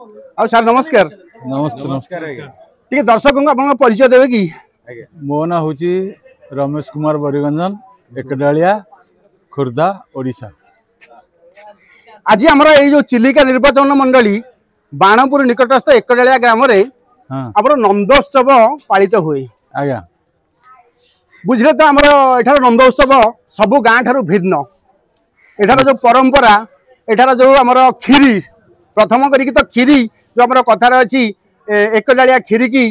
आ sir नमस्कार। नमस्ते नमस्कार टी दर्शक को आप परिचय देवे कि मो ना हूँ रमेश कुमार बरिगंजन एकडालिया खुर्दा ओडिशा। आज आम जो चिलिका निर्वाचन मंडली बाणपुर निकटस्थ एकडालिया ग्राम आप नंदोत्सव पालित हुए आज्ञा बुझे तो आमर एठार नंदोत्सव सबु गाँ ठारू भिन्न एठार जो परंपरा एठार जो आमर खीरी प्रथम करी तो खीरी जो आम कथार अच्छी एकडालिया खीरी की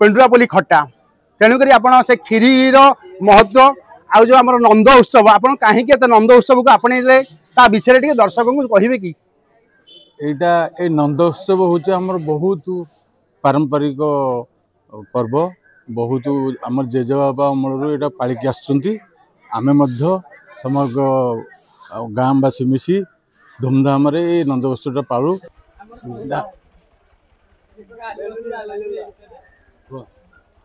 पेंडुआपल्ली खट्टा तेणुक आप से खीरीर महत्व आ जो आम नंद उत्सव आप कहीं नंद उत्सव को आपणे ता विषय टे दर्शक को कहे कि ये नंद उत्सव हूँ आमर बहुत पारंपरिक पर्व बहुत आम जेजेबाबा अमलू यहाँ पालिकी आमे समग्र गाँवासी मिसी धूमधाम नंद उत्सव पालू।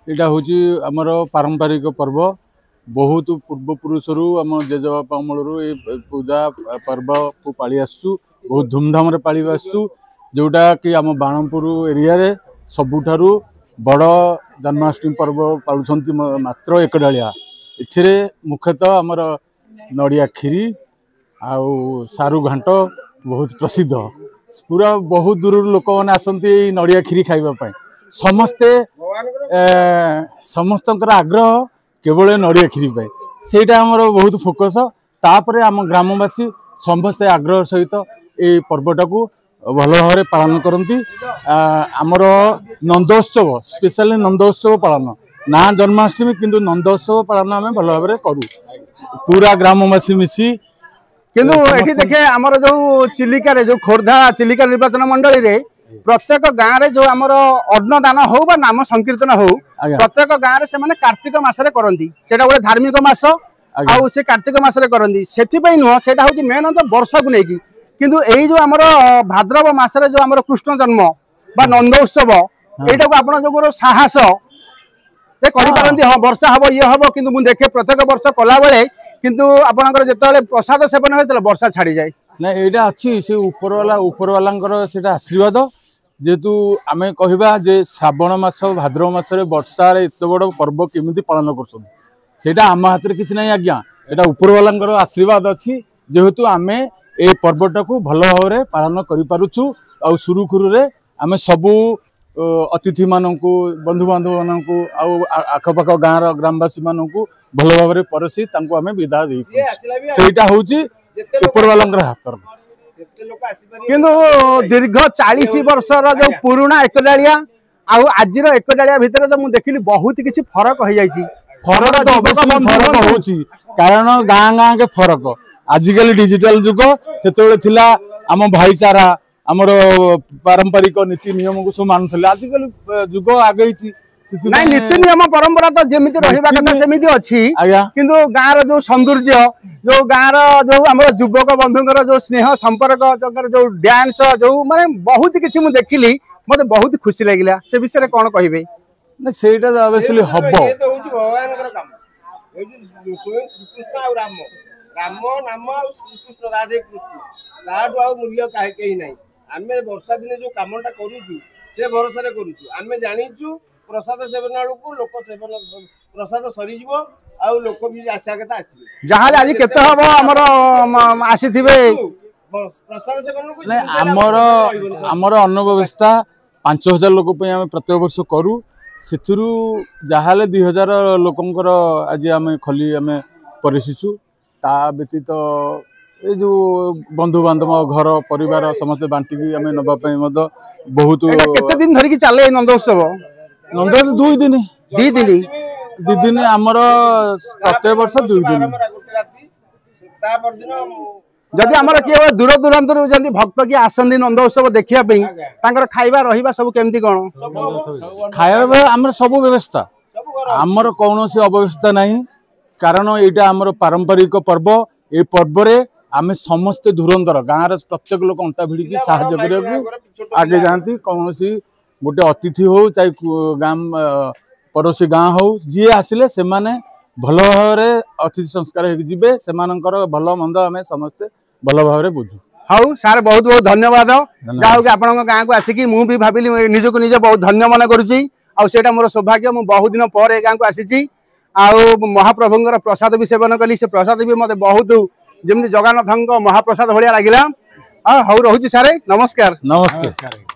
यहाँ हूँ आमर पारंपरिक पर्व बहुत पूर्वपुरुष आम जेजेबापा अमलू ये पूजा पर्व को पाली आसु बहुत धूमधाम पाली आसु जोटा कि आम बाणपुर एरिया रे सबुठारु बड़ जन्माष्टमी पर्व पालुंट मात्र एकडालिया ए मुख्यतः आमर नड़िया खीरी आउ सारू घाट बहुत प्रसिद्ध पूरा बहुत दूर लोक मैंने आसती नड़िया खीरी खाइबापी समस्ते समस्त आग्रह केवल नड़िया खीरी पाए सेटा आमर बहुत फोकस तापर आम ग्रामवासी समस्ते आग्रह सहित ये पर्वटा को भल भाव पालन करती आमर नंदोत्सव स्पेशली नंदोत्सव पालन ना जन्माष्टमी किंतु नंदोत्सव पालन आम भल भाव करूँ पूरा ग्रामवासी मिसी किंतु एठी देखे आमर जो चिलिका रे जो खोर्धा चिलिका निर्वाचन मंडली रे प्रत्येक गाँव रे जो आमर अन्नदान हो बा नाम संकीर्तन हो प्रत्येक गाँव रे से माने कार्तिक मासरे करंती सेटा गोटे धार्मिक मास आउ से कार्तिक मासरे करंती सेथि पई नुह सेटा होची मेन तो वर्ष को नेकी किंतु एई जो आमर भाद्रव मासरे जो आमर कृष्ण जन्म बा नंदोत्सव एटा को आपण जो साहस ते करि पारंती हां वर्षा हबो ये हबो किंतु मु देखे प्रत्येक वर्ष कला बेले किंतु आपनकर जेतले प्रसाद सेवन होतले वर्षा छाड़ी जाए ना एटा अच्छी से ऊपर वाला सेटा आशीर्वाद जेतु आमे कहबा जे श्रावण मास भाद्रव मास रे वर्षा रे एत बड़ पर्व केमिति पालन करछन सेटा आम हाथ रे किछ नै आज्ञा एटा ऊपर वाला आशीर्वाद अच्छी जेहेतु आमे ए पर्वटा को भल भाव रे पालन करि पारुछु आ सुरुखुरु रे आमे सबु अतिथि माननकु बंधु बांधव माननकु आ आखपाख गाँव ग्रामवासी माननकु भल भाव रे परसी तांको आमे विदा देई सेटा होउची ऊपर वाला हाथ किंतु दीर्घ 40 वर्षर जो पुराना एकडालिया आउ आजिर एकडालिया भितर तो मुझे देखिली बहुत किसी फरक हो जाइए फरक तो अवश्य फरक होची कारण गाँ गाँ के फरक आजिकल डिजिटल जुग से थिला आम भाईचारा आमर पारंपरिक नीति नियम को सब मानुले आजिकल जुग आगे नहीं नीति नियम परंपरा तो जमी रहा कथा सेमिति अच्छी किंतु गाँव रो जो सौंदर्य जो गाँव रो जो आम युवक बंधुकर जो स्नेह संपर्क जो डांस जो माने बहुत किसी मुझे देखिली मते बहुत खुशी लगिला से विषय कौन कहिबे ना सेटा ऑब्वियसली हबो भगवान काम श्रीकृष्ण और राम राम नाम और श्रीकृष्ण राधे कृष्ण ताठू आ मूल्य कहीं नहीं आमे वर्षा दिन जो कामटा करूछु से भरोसा रे करूछु आमे जानिछु प्रसाद सेवन को लोक सेवन प्रसाद सरी जीवो आ लोक भी आशा कथा आसीबे जहां आज केते हबो हमर आसीथिबे प्रसाद सेवन को हमर हमर अन्न व्यवस्था 5000 लोक पे हम प्रत्येक वर्ष करू सेथुरु जहाले 2000 लोकंकर आज आम खली आम परिशिशु ता व्यतीत ये जो बंधु बांधव घर परिवार समस्त बांटिकी आम नबा बहुत केते दिन धरिकी चले नंदोत्सव नंदोत्सव 2 दिन आमर प्रत्येक वर्ष 2 दिन जदि आमर किए दूर दूरांतर जदि भक्त की आसंदी नंदोत्सव देखिया पई तांकर खाइबा रहिबा सब केमती कोन खाइबा आमर सब व्यवस्था आमर कोनोसी अव्यवस्था नहीं कारण एटा आमर पारंपरिक पर्व ए पर्व रे आमे समस्त धुरंधर गाँव प्रत्येक लोक अंटा भिड़ी साहाय्य करने आगे जाती कौन सी गोटे अतिथि हो चाहे गाँव पड़ोसी गाँ हो जी आसिले से माने भल भाव अतिथि संस्कार जी से भल मंद आम समस्ते भल भाव बुझु। हाउ सार बहुत बहुत धन्यवाद जहाँ कि आपण गाँव को आसिकी मु भी भाविली निजक निजे बहुत धन्य मन करुच्ची आटा मोर सौभाग्य मु बहुत दिन पर गाँव को आसी महाप्रभुंर प्रसाद भी सेवन कली से प्रसाद भी मत बहुत जमी जगन्नाथ महाप्रसाद भाया लगे हाँ हौ रोचे सारे नमस्कार। नमस्ते।